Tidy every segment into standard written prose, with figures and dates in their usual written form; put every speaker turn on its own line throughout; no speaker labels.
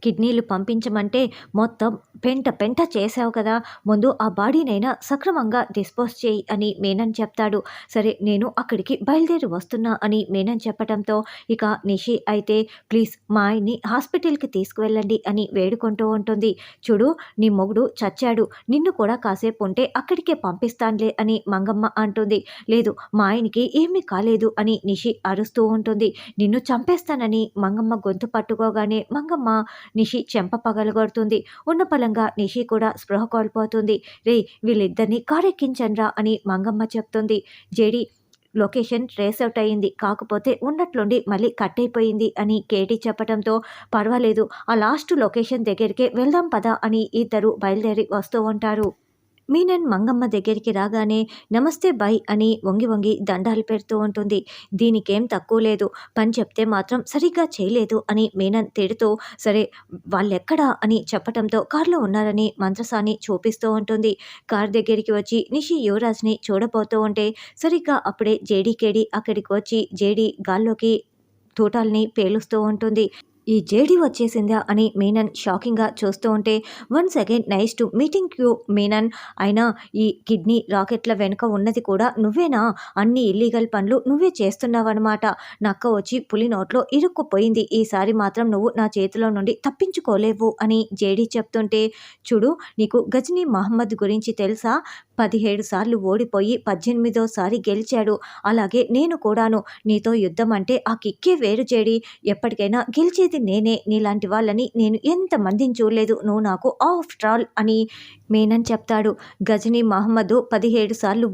కిడ్నీలు పంపించమంటే మొత్తం పెంట పెంట చేసావు కదా, ముందు ఆ బాడీనైనా సక్రమంగా డిస్పోజ్ చేయి అని మీనన్ చెప్తాడు. సరే నేను అక్కడికి బయలుదేరి వస్తున్నా అని మీనన్ చెప్పటంతో ఇక నిషి అయితే ప్లీజ్ మా ఆయన్ని హాస్పిటల్కి తీసుకువెళ్ళండి అని వేడుకుంటూ ఉంటుంది. చూడు నీ మొగుడు చచ్చాడు, నిన్ను కూడా కాసేపు ఉంటే అక్కడికే పంపిస్తానులే అని మంగమ్మ అంటుంది. లేదు మా ఆయనకి ఏమీ కాలేదు అని నిషి అరుస్తూ ఉంటుంది. నిన్ను చంపేస్తానని మంగమ్మ గొంతు పట్టుకోగానే మంగమ్మ నిషి చెంప పగలగొడుతుంది. ఉన్న పలంగా నిషి కూడా స్పృహ కోల్పోతుంది. రే వీళ్ళిద్దరిని కారెక్కించండ్రా అని మంగమ్మ చెప్తుంది. జేడి లొకేషన్ ట్రేస్ అవుట్ అయింది, కాకపోతే ఉన్నట్లుండి మళ్ళీ కట్ అయిపోయింది అని కేటీ చెప్పడంతో పర్వాలేదు ఆ లాస్ట్ లొకేషన్ దగ్గరికే వెళ్దాం పదా అని ఇద్దరు బయలుదేరి వస్తూ ఉంటారు. మీనన్ మంగమ్మ దగ్గరికి రాగానే నమస్తే బాయ్ అని వంగి వంగి దండాలు పెడుతూ ఉంటుంది. దీనికేం తక్కువ లేదు, పని చెప్తే మాత్రం సరిగ్గా చేయలేదు అని మీనన్ తిడుతూ సరే వాళ్ళెక్కడా అని చెప్పటంతో కారులో ఉన్నారని మంత్రసాని చూపిస్తూ ఉంటుంది. కార్ దగ్గరికి వచ్చి నిషి యువరాజ్ని చూడబోతూ ఉంటే సరిగ్గా అప్పుడే జేడీకేడి అక్కడికి వచ్చి జేడీ గాల్లోకి తూటాల్ని పేలుస్తూ ఉంటుంది. ఈ జేడీ వచ్చేసిందా అని మీనన్ షాకింగ్గా చూస్తూ ఉంటే once again nice to meeting you Menon. అయినా ఈ కిడ్నీ రాకెట్ల వెనుక ఉన్నది కూడా నువ్వేనా? అన్ని ఇల్లీగల్ పనులు నువ్వే చేస్తున్నావన్నమాట. నక్క వచ్చి పులి నోట్లో ఇరుక్కుపోయింది, ఈసారి మాత్రం నువ్వు నా చేతిలో నుండి తప్పించుకోలేవు అని జేడీ చెప్తుంటే చూడు నీకు గజనీ మహమ్మద్ గురించి తెలుసా? 17 సార్లు ఓడిపోయి 18వ గెలిచాడు. అలాగే నేను కూడాను. నీతో యుద్ధం అంటే ఆ కిక్కే వేరు జేడీ. ఎప్పటికైనా గెలిచేది నేనే. నీలాంటి వాళ్ళని నేను ఎంతమందిని చూడలేదు. నువ్వు నాకు ఆఫ్టర్ ఆల్ అని మీనన్ చెప్తాడు. గజనీ మహమ్మద్ 17 సార్లు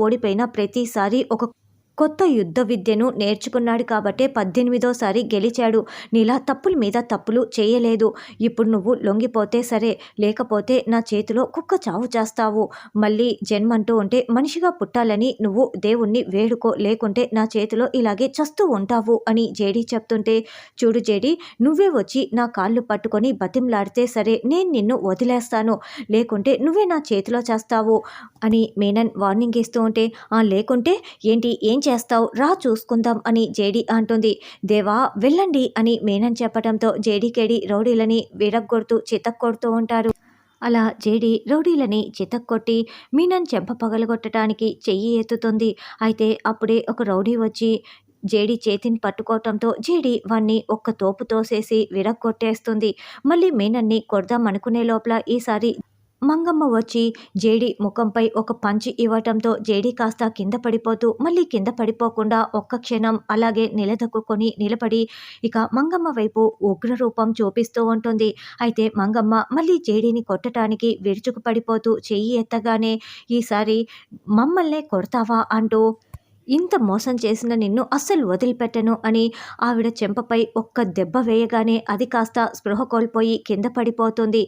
ఓడిపోయినా ప్రతిసారి ఒక కొత్త యుద్ధ విద్యను నేర్చుకున్నాడు కాబట్టే 18వ గెలిచాడు. నీలా తప్పుల మీద తప్పులు చేయలేదు. ఇప్పుడు నువ్వు లొంగిపోతే సరే, లేకపోతే నా చేతిలో కుక్క చావు చేస్తావు. మళ్ళీ జన్మంటూ ఉంటే మనిషిగా పుట్టాలని నువ్వు దేవుణ్ణి వేడుకో, లేకుంటే నా చేతిలో ఇలాగే చస్తూ ఉంటావు అని జేడీ చెప్తుంటే చూడు జేడీ నువ్వే వచ్చి నా కాళ్ళు పట్టుకొని బతిమలాడితే సరే నేను నిన్ను వదిలేస్తాను, లేకుంటే నువ్వే నా చేతిలో చేస్తావు అని మీనన్ వార్నింగ్ ఇస్తూ ఉంటే లేకుంటే ఏంటి ఏం చేస్తావు రా చూసుకుందాం అని జేడీ అంటుంది. దేవా వెళ్ళండి అని మీనన్ చెప్పడంతో జేడీకేడి రౌడీలని విరగ్గొడుతూ చితక్కొడుతూ ఉంటారు. అలా జేడీ రౌడీలని చితక్కొట్టి మీనన్ చెంప పగలగొట్టడానికి చెయ్యి ఎత్తుతుంది. అయితే అప్పుడే ఒక రౌడీ వచ్చి జేడీ చేతిని పట్టుకోవటంతో జేడీ వాణ్ణి ఒక్క తోపు తోసేసి విరగ్గొట్టేస్తుంది. మళ్ళీ మీనన్ని కొడదాం అనుకునే లోపల ఈసారి మంగమ్మ వచ్చి జేడీ ముఖంపై ఒక పంచి ఇవ్వటంతో జేడీ కాస్త కింద పడిపోతూ మళ్ళీ కింద పడిపోకుండా ఒక్క క్షణం అలాగే నిలదొక్కుని నిలబడి ఇక మంగమ్మ వైపు ఉగ్రరూపం చూపిస్తూ ఉంటుంది. అయితే మంగమ్మ మళ్ళీ జేడీని కొట్టడానికి విరుచుకు పడిపోతూ చెయ్యి ఎత్తగానే ఈసారి మమ్మల్నే కొడతావా అంటూ ఇంత మోసం చేసిన నిన్ను అస్సలు వదిలిపెట్టను అని ఆవిడ చెంపపై ఒక్క దెబ్బ వేయగానే అది కాస్త స్పృహ కోల్పోయి కింద పడిపోతుంది.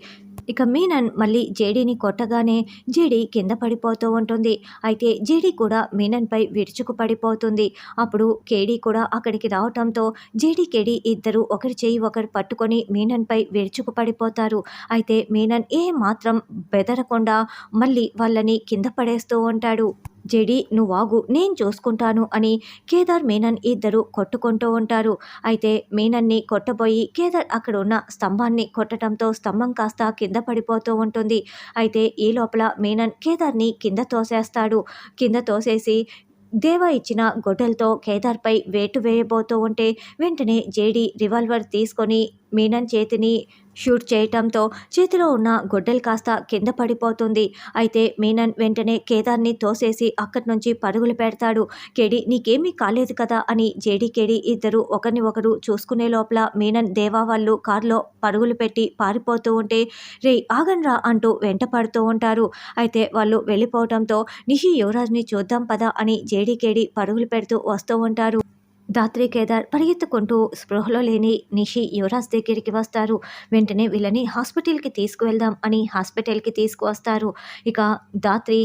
ఇక మీనన్ మళ్ళీ జేడీని కొట్టగానే జేడీ కింద పడిపోతూ ఉంటుంది. అయితే జేడీ కూడా మీనన్పై విరుచుకు పడిపోతుంది. అప్పుడు కేడీ కూడా అక్కడికి రావటంతో జేడీ కేడీ ఇద్దరు ఒకరి చేయి ఒకరు పట్టుకొని మీనన్పై విరుచుకు పడిపోతారు. అయితే మీనన్ ఏ మాత్రం బెదరకుండా మళ్ళీ వాళ్ళని కింద పడేస్తూ ఉంటాడు. జేడీ నువ్వాగు నేను చూసుకుంటాను అని కేదార్ మీనన్ ఇద్దరు కొట్టుకుంటూ ఉంటారు. అయితే మీనన్ని కొట్టబోయి కేదార్ అక్కడ ఉన్న స్తంభాన్ని కొట్టడంతో స్తంభం కాస్త కింద పడిపోతూ ఉంటుంది. అయితే ఈ లోపల మీనన్ కేదార్ని కింద తోసేస్తాడు. కింద తోసేసి దేవా ఇచ్చిన గొడ్డలతో కేదార్పై వేటు వేయబోతూ ఉంటే వెంటనే జేడీ రివాల్వర్ తీసుకొని మీనన్ చేతిని షూట్ చేయటంతో చేతిలో ఉన్న గొడ్డలు కాస్త కింద పడిపోతుంది. అయితే మీనన్ వెంటనే కేదార్ని తోసేసి అక్కడి నుంచి పరుగులు పెడతాడు. కేడి నీకేమీ కాలేదు కదా అని జేడీ కేడి ఇద్దరు ఒకరిని ఒకరు చూసుకునే లోపల మీనన్ దేవా వాళ్ళు కారులో పరుగులు పెట్టి పారిపోతూ ఉంటే రే ఆగన్రా అంటూ వెంట పడుతూ ఉంటారు. అయితే వాళ్ళు వెళ్ళిపోవడంతో నిషి యువరాజ్ని చూద్దాం పదా అని జేడీ కేడి పరుగులు పెడుతూ వస్తూ ఉంటారు. దాత్రి కేదార్ పరిగెత్తుకుంటూ స్పృహలో లేని నిషి యువరాజ్ దగ్గరికి వస్తారు. వెంటనే వీళ్ళని హాస్పిటల్కి తీసుకువెళ్దాం అని హాస్పిటల్కి తీసుకువస్తారు. ఇక దాత్రి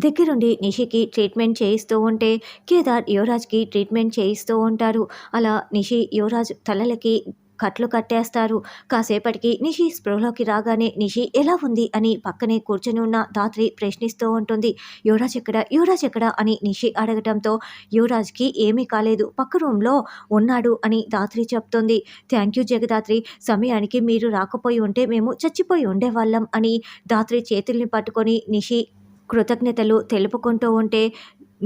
దగ్గరుండి నిషికి ట్రీట్మెంట్ చేయిస్తూ ఉంటే కేదార్ యువరాజ్కి ట్రీట్మెంట్ చేయిస్తూ ఉంటారు. అలా నిషి యువరాజ్ తలలకి కట్లు కట్టేస్తారు. కాసేపటికి నిషి స్పృహలోకి రాగానే నిషి ఎలా ఉంది అని పక్కనే కూర్చొని ఉన్న ధాత్రి ప్రశ్నిస్తూ ఉంటుంది. యువరాజ్ ఎక్కడ, యువరాజ్ ఎక్కడ అని నిషి అడగటంతో యువరాజ్కి ఏమీ కాలేదు, పక్క రూమ్లో ఉన్నాడు అని ధాత్రి చెప్తుంది. థ్యాంక్ యూ జగదాత్రి, సమయానికి మీరు రాకపోయి ఉంటే మేము చచ్చిపోయి ఉండేవాళ్ళం అని ధాత్రి చేతుల్ని పట్టుకొని నిషి కృతజ్ఞతలు తెలుపుకుంటూ ఉంటే,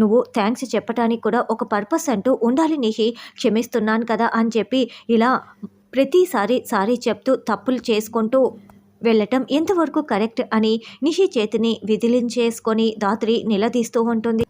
నువ్వు థ్యాంక్స్ చెప్పటానికి కూడా ఒక పర్పస్ అంటూ ఉండాలి నిషి, క్షమిస్తున్నాను కదా అని చెప్పి ఇలా ప్రతిసారి సారీ చెప్తూ తప్పులు చేసుకుంటూ వెళ్ళటం ఎంతవరకు కరెక్ట్ అని నిషి చేతిని విదిలించేసుకొని ధాత్రి నిలదీస్తూ ఉంటుంది.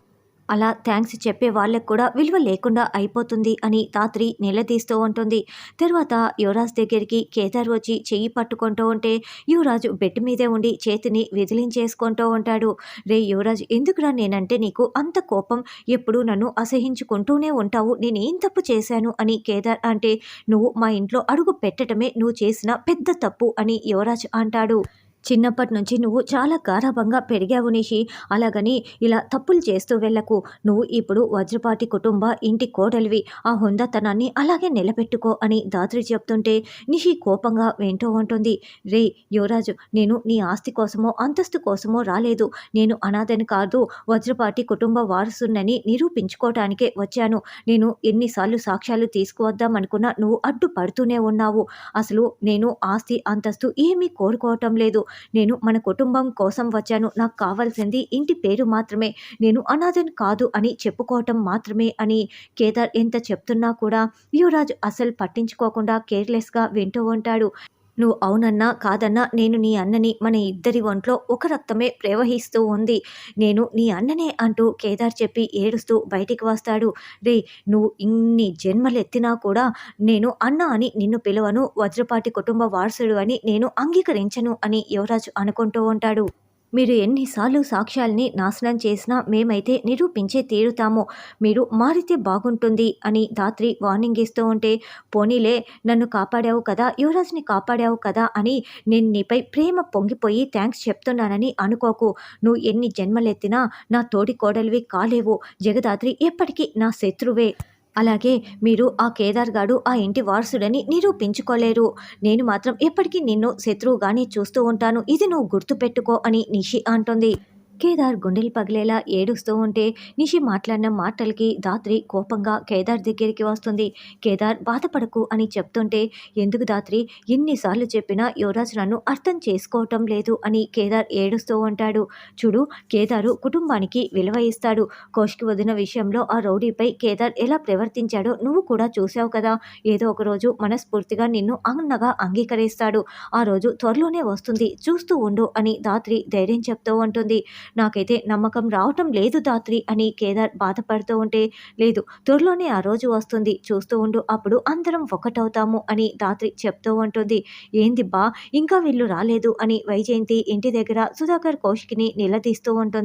అలా థ్యాంక్స్ చెప్పే వాళ్ళకి కూడా విలువ లేకుండా అయిపోతుంది అని ధాత్రి నిలదీస్తూ ఉంటుంది. తర్వాత యువరాజ్ దగ్గరికి కేదార్ వచ్చి చెయ్యి పట్టుకుంటూ ఉంటే యువరాజు బెడ్ మీదే ఉండి చేతిని విదిలించేసుకుంటూ ఉంటాడు. రే యువరాజ్, ఎందుకురా నేనంటే నీకు అంత కోపం, ఎప్పుడు నన్ను అసహించుకుంటూనే ఉంటావు, నేనేం తప్పు చేశాను అని కేదార్ అంటే, నువ్వు మా ఇంట్లో అడుగు పెట్టడమే నువ్వు చేసిన పెద్ద తప్పు అని యువరాజ్ అంటాడు. చిన్నప్పటి నుంచి నువ్వు చాలా గారాబంగా పెరిగావు నిషి, అలాగని ఇలా తప్పులు చేస్తూ వెళ్ళకు. నువ్వు ఇప్పుడు వజ్రపాటి కుటుంబ ఇంటి కోడలివి, ఆ హుందాతనాన్ని అలాగే నిలబెట్టుకో అని ధాత్రి చెప్తుంటే నిషి కోపంగా వింటూ ఉంటుంది. రే యువరాజు, నేను నీ ఆస్తి కోసమో అంతస్తు కోసమో రాలేదు, నేను అనాథని కాదు, వజ్రపాటి కుటుంబ వారసునని నిరూపించుకోవటానికే వచ్చాను. నేను ఎన్నిసార్లు సాక్ష్యాలు తీసుకువద్దామనుకున్నా నువ్వు అడ్డుపడుతూనే ఉన్నావు. అసలు నేను ఆస్తి అంతస్తు ఏమీ కోరుకోవటం లేదు, నేను మన కుటుంబం కోసం వచ్చాను, నాకు కావాల్సింది ఇంటి పేరు మాత్రమే, నేను అనాథని కాదు అని చెప్పుకోవటం మాత్రమే అని కేదార్ ఎంత చెప్తున్నా కూడా యువరాజ్ అసలు పట్టించుకోకుండా కేర్లెస్గా వింటూ ఉంటాడు. నువ్వు అవునన్నా కాదన్నా నేను నీ అన్నని, మన ఇద్దరి ఒంట్లో ఒక రక్తమే ప్రవహిస్తూ ఉంది, నేను నీ అన్ననే అంటూ కేదార్ చెప్పి ఏడుస్తూ బయటికి వస్తాడు. రే, నువ్వు ఇన్ని జన్మలెత్తినా కూడా నేను అన్న అని నిన్ను పిలవను, వజ్రపాటి కుటుంబ వారసుడు అని నేను అంగీకరించను అని యువరాజు అనుకుంటూ ఉంటాడు. మీరు ఎన్నిసార్లు సాక్ష్యాల్ని నాశనం చేసినా మేమైతే నిరూపించే తీరుతాము, మీరు మారితే బాగుంటుంది అని ధాత్రి వార్నింగ్ ఇస్తూ ఉంటే, పోనీలే నన్ను కాపాడావు కదా, యువరాజ్ని కాపాడావు కదా అని నేను నీపై ప్రేమ పొంగిపోయి థ్యాంక్స్ చెప్తున్నానని అనుకోకు, నువ్వు ఎన్ని జన్మలెత్తినా నా తోడి కోడలివి కాలేవు, జగదాత్రి ఎప్పటికీ నా శత్రువే, అలాగే మీరు ఆ కేదార్ గాడు ఆ ఇంటి వారసుడని నిరూపించుకోలేరు, నేను మాత్రం ఎప్పటికీ నిన్ను శత్రువుగానే చూస్తూ ఉంటాను, ఇది నువ్వు గుర్తుపెట్టుకో అని నిషి అంటుంది. కేదార్ గుండెలు పగిలేలా ఏడుస్తూ ఉంటే నిషి మాట్లాడిన మాటలకి ధాత్రి కోపంగా కేదార్ దగ్గరికి వస్తుంది. కేదార్ బాధపడకు అని చెప్తుంటే, ఎందుకు ధాత్రి, ఎన్నిసార్లు చెప్పినా యువరాజ్ నన్ను అర్థం చేసుకోవటం లేదు అని కేదార్ ఏడుస్తూ ఉంటాడు. చూడు, కేదారు కుటుంబానికి విలువ ఇస్తాడు, కోష్కి వదిన విషయంలో ఆ రౌడీపై కేదార్ ఎలా ప్రవర్తించాడో నువ్వు కూడా చూసావు కదా, ఏదో ఒక రోజు మనస్ఫూర్తిగా నిన్ను అన్నగా అంగీకరిస్తాడు, ఆ రోజు త్వరలోనే వస్తుంది, చూస్తూ ఉండు అని ధాత్రి ధైర్యం చెప్తూ ఉంటుంది. నాకైతే నమ్మకం రావటం లేదు ధాత్రి అని కేదార్ బాధపడుతూ ఉంటే, లేదు, త్వరలోనే ఆ రోజు వస్తుంది, చూస్తూ ఉండు, అప్పుడు అందరం ఒకటవుతాము అని ధాత్రి చెప్తూ ఉంటుంది. ఏంది బా, ఇంకా వీళ్ళు రాలేదు అని వైజయంతి ఇంటి దగ్గర సుధాకర్ కౌశిక్ని నిలదీస్తూ ఉంటుంది.